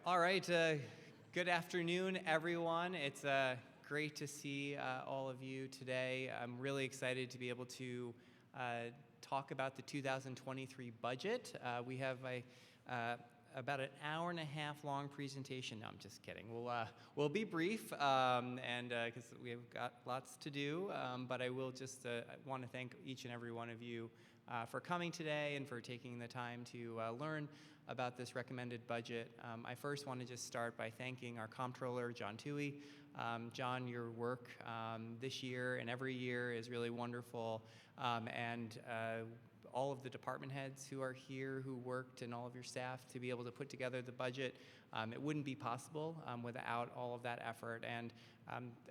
All right, good afternoon, everyone. It's great to see all of you today. I'm really excited to be able to talk about the 2023 budget. We have about an hour and a half long presentation. No, I'm just kidding. We'll be brief, and because we've got lots to do. But I will just want to thank each and every one of you for coming today and for taking the time to learn about this recommended budget. I first want to just start by thanking our comptroller, John Toohey. John, your work this year and every year is really wonderful, and all of the department heads who are here, who worked, and all of your staff to be able to put together the budget. It wouldn't be possible without all of that effort. And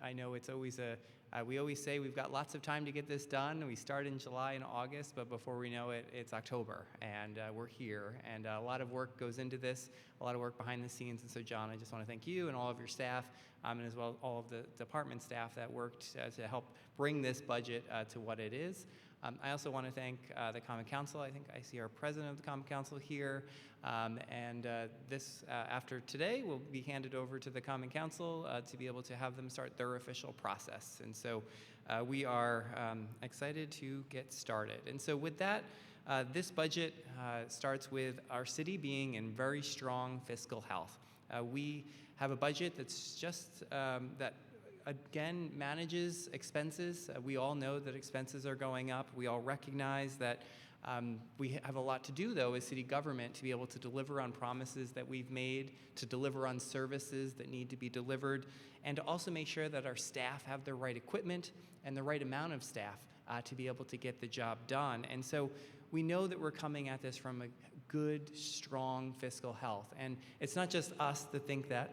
I know it's always we always say we've got lots of time to get this done. We start in July and August, but before we know it, it's October, and we're here. And a lot of work goes into this, a lot of work behind the scenes. And so, John, I just want to thank you and all of your staff, and as well all of the department staff that worked to help bring this budget to what it is. I also want to thank the Common Council. I think I see our president of the Common Council here. This, after today, will be handed over to the Common Council to be able to have them start their official process. And so we are excited to get started. And so with that, this budget starts with our city being in very strong fiscal health. We have a budget that's just that again manages expenses. We all know that expenses are going up. We all recognize that we have a lot to do, though, as city government to be able to deliver on promises that we've made, to deliver on services that need to be delivered, and to also make sure that our staff have the right equipment and the right amount of staff to be able to get the job done. And so we know that we're coming at this from a good, strong fiscal health. And it's not just us that think that.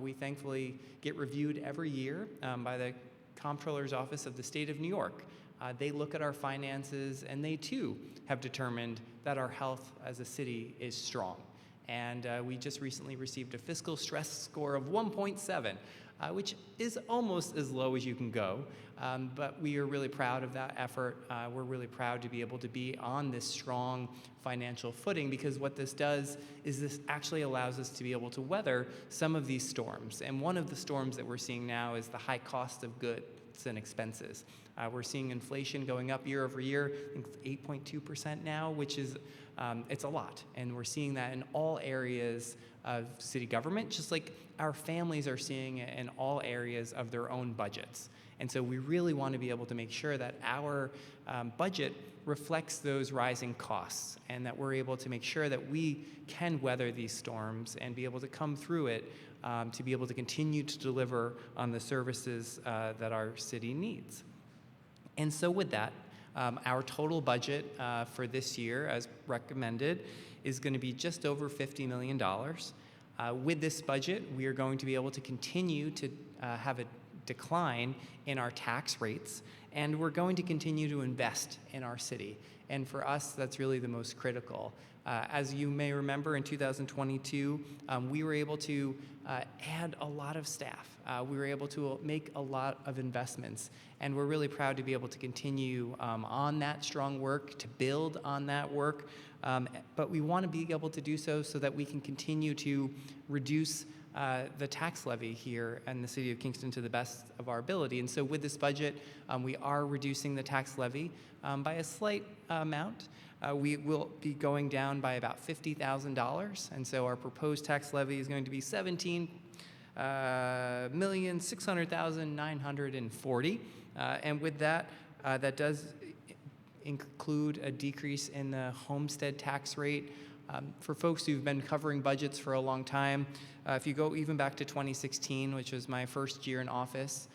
We thankfully get reviewed every year by the Comptroller's Office of the State of New York. They look at our finances, and they too have determined that our health as a city is strong. And we just recently received a fiscal stress score of 1.7, which is almost as low as you can go. But we are really proud of that effort. We're really proud to be able to be on this strong financial footing, because what this does is this actually allows us to be able to weather some of these storms. And one of the storms that we're seeing now is the high cost of goods and expenses. We're seeing inflation going up year over year, I think 8.2% now, which is, it's a lot. And we're seeing that in all areas of city government, just like our families are seeing it in all areas of their own budgets. And so we really want to be able to make sure that our budget reflects those rising costs, and that we're able to make sure that we can weather these storms and be able to come through it to be able to continue to deliver on the services that our city needs. And so with that, our total budget for this year, as recommended, is going to be just over $50 million. With this budget, we are going to be able to continue to have a decline in our tax rates, and we're going to continue to invest in our city. And for us, that's really the most critical. As you may remember, in 2022, we were able to add a lot of staff. We were able to make a lot of investments, and we're really proud to be able to continue on that strong work, to build on that work. But we want to be able to do so that we can continue to reduce the tax levy here in the city of Kingston to the best of our ability. And so with this budget, we are reducing the tax levy by a slight amount. We will be going down by about $50,000, and so our proposed tax levy is going to be $17,600,940. And with that, that does include a decrease in the Homestead Tax Rate. For folks who've been covering budgets for a long time, if you go even back to 2016, which was my first year in office,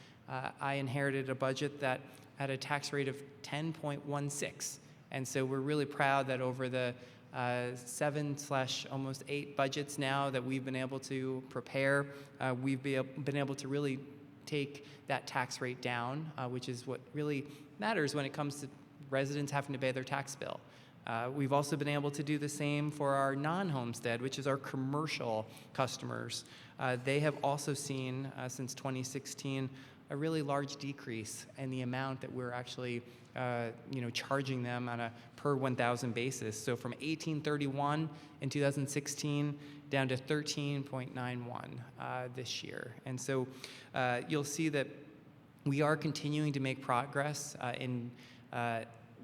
I inherited a budget that had a tax rate of 10.16. And so we're really proud that over the 7/almost 8 budgets now that we've been able to prepare, we've been able to really take that tax rate down, which is what really matters when it comes to residents having to pay their tax bill. We've also been able to do the same for our non-homestead, which is our commercial customers. They have also seen, since 2016, a really large decrease in the amount that we're actually charging them on a per 1,000 basis. So from $18.31 in 2016 down to $13.91 this year. And so you'll see that we are continuing to make progress in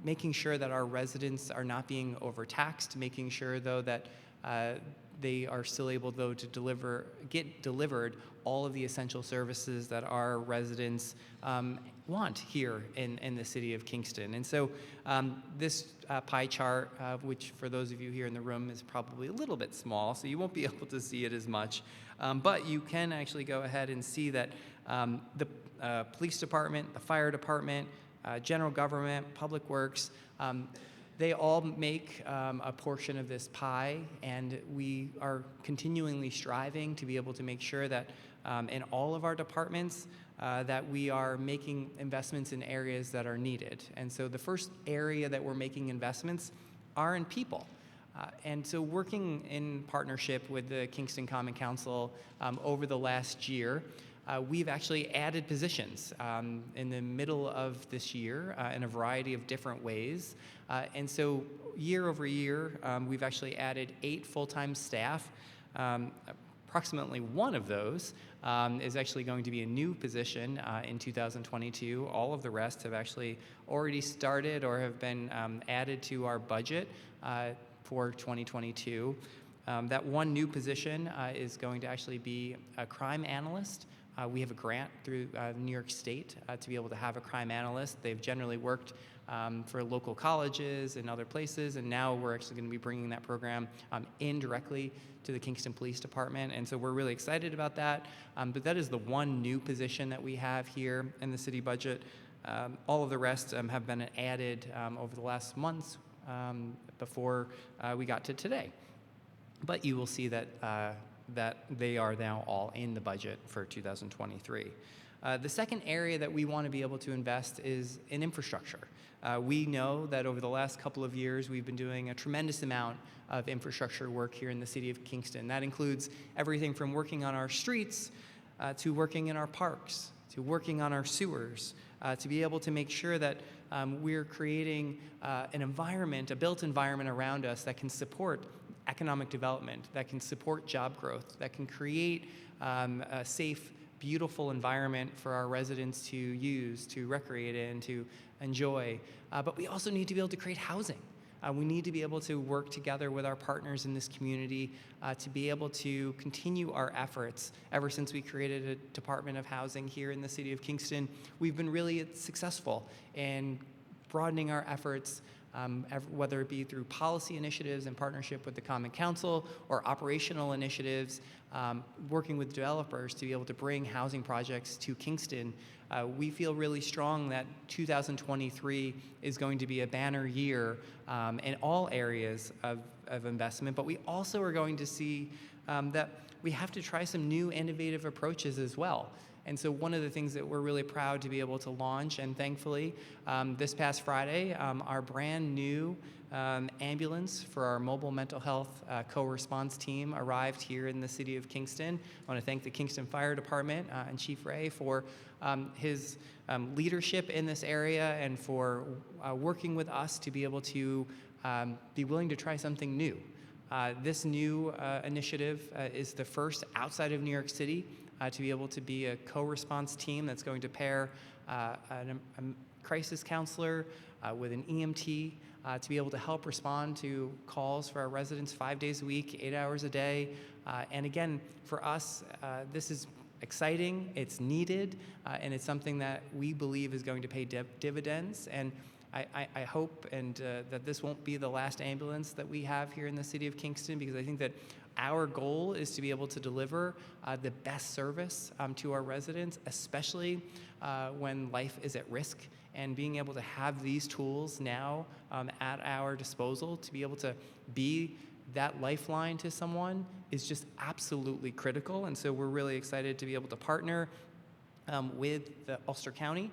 making sure that our residents are not being overtaxed, making sure, though, that they are still able, though, to get delivered all of the essential services that our residents want here in the city of Kingston. And so this pie chart, which for those of you here in the room is probably a little bit small, so you won't be able to see it as much, but you can actually go ahead and see that the police department, the fire department, general government, public works, they all make a portion of this pie, and we are continually striving to be able to make sure that in all of our departments that we are making investments in areas that are needed. And so the first area that we're making investments are in people. And so working in partnership with the Kingston Common Council over the last year, we've actually added positions in the middle of this year in a variety of different ways. And so year over year, we've actually added 8 full-time staff. Approximately one of those is actually going to be a new position in 2022. All of the rest have actually already started or have been added to our budget for 2022. That one new position is going to actually be a crime analyst. We have a grant through New York State to be able to have a crime analyst. They've generally worked for local colleges and other places, and now we're actually going to be bringing that program in directly to the Kingston Police Department, and so we're really excited about that. But that is the one new position that we have here in the city budget. All of the rest have been added over the last months before we got to today. But you will see that that they are now all in the budget for 2023. The second area that we want to be able to invest is in infrastructure. We know that over the last couple of years, we've been doing a tremendous amount of infrastructure work here in the city of Kingston. That includes everything from working on our streets to working in our parks, to working on our sewers, to be able to make sure that we're creating an environment, a built environment around us that can support economic development, that can support job growth, that can create a safe, beautiful environment for our residents to use, to recreate in, to enjoy. But we also need to be able to create housing. We need to be able to work together with our partners in this community to be able to continue our efforts. Ever since we created a Department of Housing here in the city of Kingston, we've been really successful in broadening our efforts, whether it be through policy initiatives in partnership with the Common Council or operational initiatives, working with developers to be able to bring housing projects to Kingston. We feel really strong that 2023 is going to be a banner year in all areas of investment, but we also are going to see that we have to try some new innovative approaches as well. And so one of the things that we're really proud to be able to launch, and thankfully this past Friday, our brand new ambulance for our mobile mental health co-response team arrived here in the city of Kingston. I want to thank the Kingston Fire Department and Chief Ray for his leadership in this area and for working with us to be able to be willing to try something new. This new initiative is the first outside of New York City to be able to be a co-response team that's going to pair a crisis counselor with an EMT to be able to help respond to calls for our residents 5 days a week, 8 hours a day. And again, for us, this is exciting, it's needed, and it's something that we believe is going to pay dividends. And I hope that this won't be the last ambulance that we have here in the city of Kingston, because I think that our goal is to be able to deliver the best service to our residents, especially when life is at risk. And being able to have these tools now at our disposal to be able to be that lifeline to someone is just absolutely critical. And so we're really excited to be able to partner with the Ulster County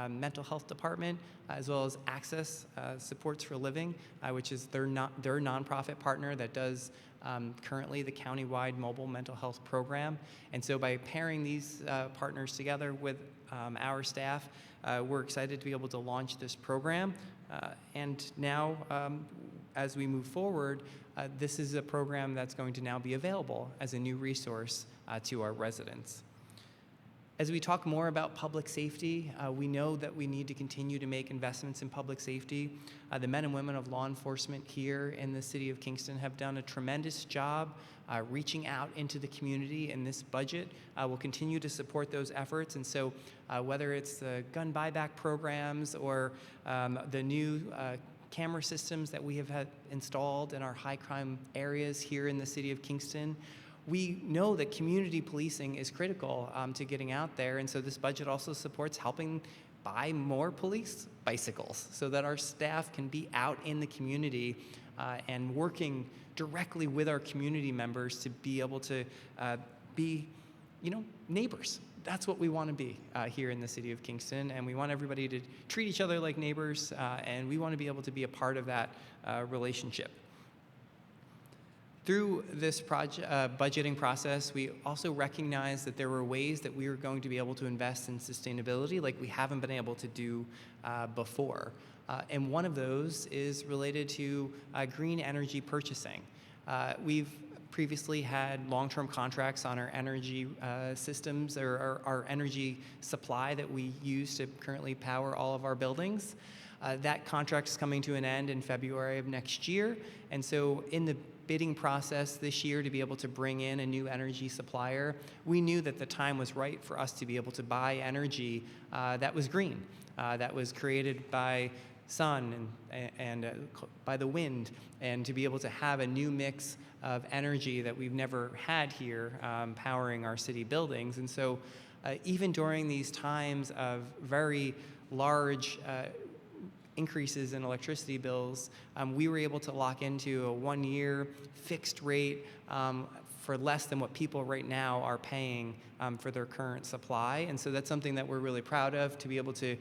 Mental Health Department, as well as Access Supports for Living, which is their nonprofit partner that does currently the countywide mobile mental health program. And so by pairing these partners together with our staff, we're excited to be able to launch this program. And now, as we move forward, this is a program that's going to now be available as a new resource to our residents. As we talk more about public safety, we know that we need to continue to make investments in public safety. The men and women of law enforcement here in the city of Kingston have done a tremendous job reaching out into the community, and this budget will continue to support those efforts. And so whether it's the gun buyback programs or the new camera systems that we have had installed in our high crime areas here in the city of Kingston, we know that community policing is critical to getting out there, and so this budget also supports helping buy more police bicycles so that our staff can be out in the community and working directly with our community members to be able to be, neighbors. That's what we want to be here in the city of Kingston, and we want everybody to treat each other like neighbors, and we want to be able to be a part of that relationship. Through this budgeting process, we also recognized that there were ways that we were going to be able to invest in sustainability like we haven't been able to do before. And one of those is related to green energy purchasing. We've previously had long-term contracts on our energy systems or our energy supply that we use to currently power all of our buildings. That contract is coming to an end in February of next year, and so in the bidding process this year to be able to bring in a new energy supplier, we knew that the time was right for us to be able to buy energy that was green, that was created by sun and by the wind, and to be able to have a new mix of energy that we've never had here powering our city buildings. And so even during these times of very large increases in electricity bills, we were able to lock into a one-year fixed rate for less than what people right now are paying for their current supply. And so that's something that we're really proud of, to be able to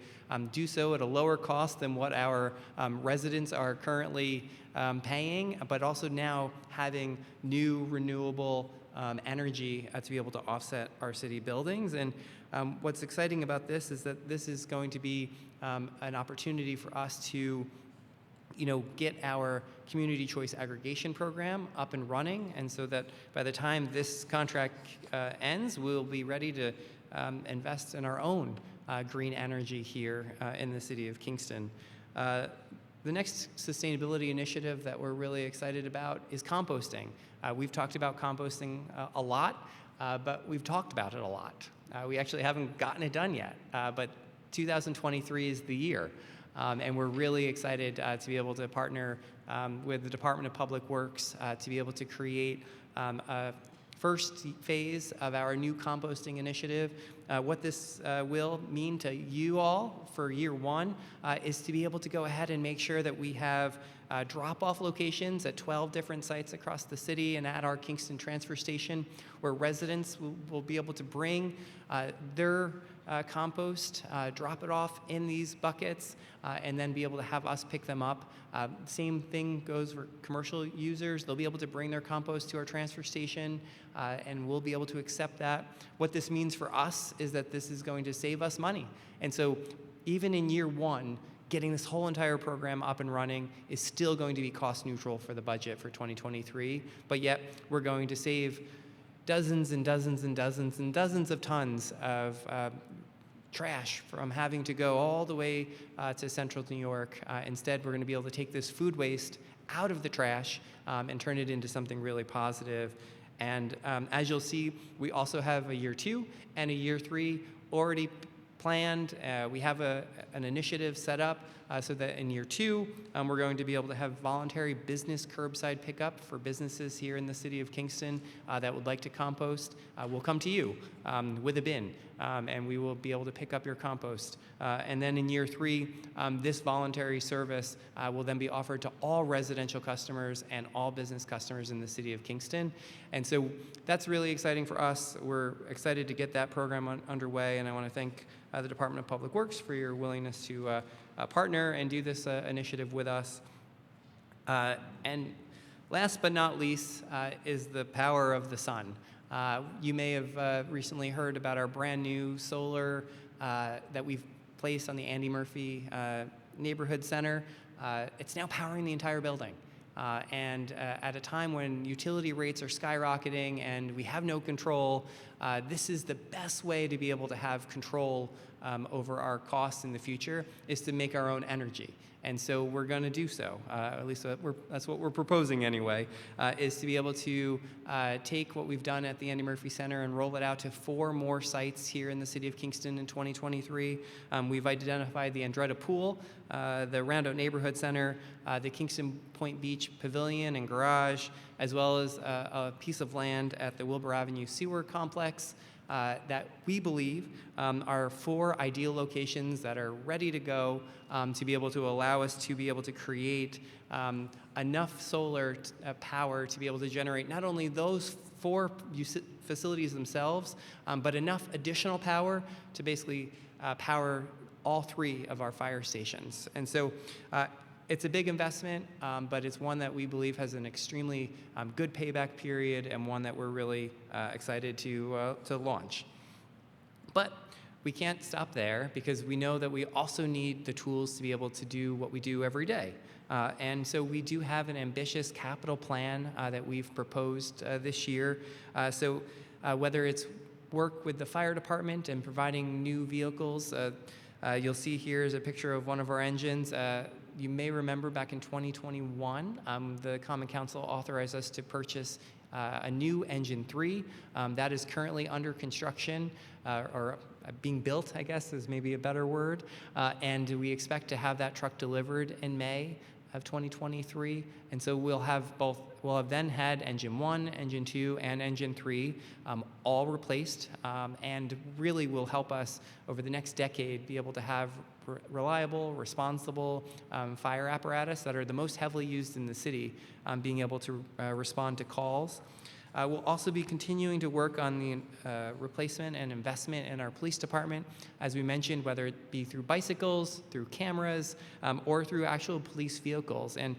do so at a lower cost than what our residents are currently paying, but also now having new renewable energy to be able to offset our city buildings. And what's exciting about this is that this is going to be an opportunity for us to get our community choice aggregation program up and running, and so that by the time this contract ends, we'll be ready to invest in our own green energy here in the city of Kingston. The next sustainability initiative that we're really excited about is composting. We've talked about composting a lot, but we've talked about it a lot. We actually haven't gotten it done yet, but 2023 is the year. And we're really excited to be able to partner with the Department of Public Works to be able to create a first phase of our new composting initiative. What this will mean to you all for year one is to be able to go ahead and make sure that we have drop-off locations at 12 different sites across the city and at our Kingston transfer station, where residents will be able to bring their compost, drop it off in these buckets, and then be able to have us pick them up. Same thing goes for commercial users. They'll be able to bring their compost to our transfer station, and we'll be able to accept that. What this means for us is that this is going to save us money. And so even in year one, getting this whole entire program up and running is still going to be cost neutral for the budget for 2023, but yet we're going to save dozens and dozens and dozens and dozens of tons of trash from having to go all the way to central New York. Instead, we're going to be able to take this food waste out of the trash and turn it into something really positive. And as you'll see, we also have a year 2 and a year 3 already planned. We have an initiative set up so that in year 2, we're going to be able to have voluntary business curbside pickup for businesses here in the city of Kingston that would like to compost. We'll come to you with a bin, and we will be able to pick up your compost. And then in year 3, this voluntary service will then be offered to all residential customers and all business customers in the city of Kingston. And so that's really exciting for us. We're excited to get that program underway, and I want to thank the Department of Public Works for your willingness to partner and do this initiative with us. And Last but not least is the power of the sun. You may have recently heard about our brand new solar that we've placed on the Andy Murphy Neighborhood Center. It's now powering the entire building. And at a time when utility rates are skyrocketing and we have no control, this is the best way to be able to have control over our costs in the future, is to make our own energy. And so we're going to do so, at least that's what we're proposing anyway, is to be able to take what we've done at the Andy Murphy Center and roll it out to 4 more sites here in the city of Kingston in 2023. We've identified the Andretta Pool, the Roundout Neighborhood Center, the Kingston Point Beach Pavilion and Garage, as well as a piece of land at the Wilbur Avenue Sewer Complex. That we believe are 4 ideal locations that are ready to go to be able to allow us to be able to create enough solar power to be able to generate not only those 4 facilities themselves, but enough additional power to basically power all 3 of our fire stations. And so it's a big investment, but it's one that we believe has an extremely good payback period and one that we're really excited to launch. But we can't stop there, because we know that we also need the tools to be able to do what we do every day. And so we do have an ambitious capital plan that we've proposed this year. So whether it's work with the fire department and providing new vehicles, you'll see here is a picture of one of our engines. You may remember back in 2021, the Common Council authorized us to purchase a new Engine 3. That is currently under construction, or being built, I guess is maybe a better word. And we expect to have that truck delivered in May of 2023. And so we'll have then had Engine 1, Engine 2, and Engine 3 all replaced, and really will help us over the next decade be able to have reliable, responsible fire apparatus that are the most heavily used in the city, being able to respond to calls. We'll also be continuing to work on the replacement and investment in our police department, as we mentioned, whether it be through bicycles, through cameras, or through actual police vehicles. And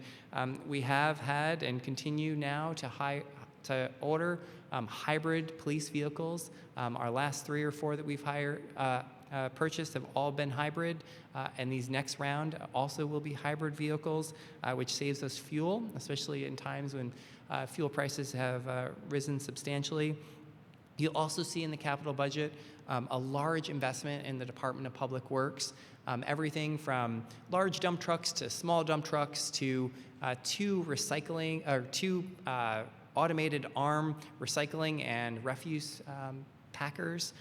we have had and continue now to order hybrid police vehicles. Our last 3 or 4 that we've purchased have all been hybrid, and these next round also will be hybrid vehicles, which saves us fuel, especially in times when fuel prices have risen substantially. You'll also see in the capital budget a large investment in the Department of Public Works, everything from large dump trucks to small dump trucks to 2 automated arm recycling and refuse packers.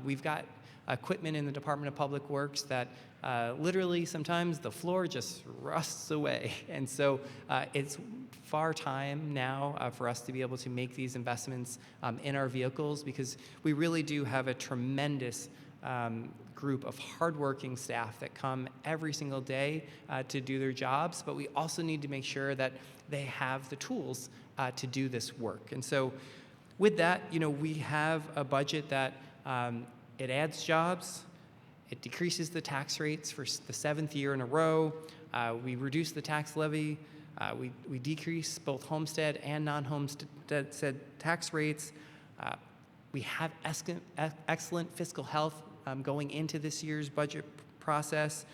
We've got equipment in the Department of Public Works that literally sometimes the floor just rusts away. And so it's far time now for us to be able to make these investments in our vehicles, because we really do have a tremendous group of hardworking staff that come every single day to do their jobs, but we also need to make sure that they have the tools to do this work. And so with that, we have a budget that it adds jobs, it decreases the tax rates for the 7th year in a row, we reduce the tax levy, we decrease both homestead and non-homestead tax rates. We have excellent fiscal health going into this year's budget process.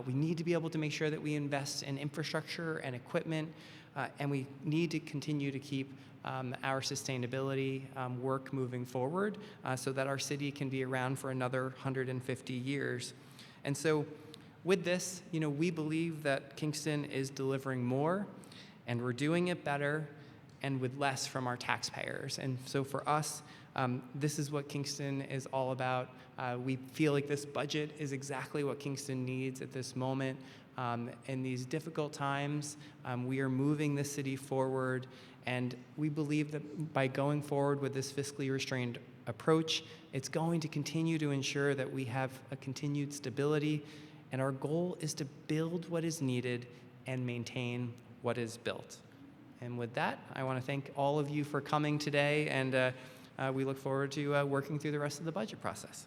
We need to be able to make sure that we invest in infrastructure and equipment, and we need to continue to keep our sustainability work moving forward so that our city can be around for another 150 years. And so with this, we believe that Kingston is delivering more, and we're doing it better and with less from our taxpayers. And so for us, this is what Kingston is all about. We feel like this budget is exactly what Kingston needs at this moment. In these difficult times, we are moving the city forward, and we believe that by going forward with this fiscally restrained approach, it's going to continue to ensure that we have a continued stability, and our goal is to build what is needed and maintain what is built. And with that, I want to thank all of you for coming today, and we look forward to working through the rest of the budget process.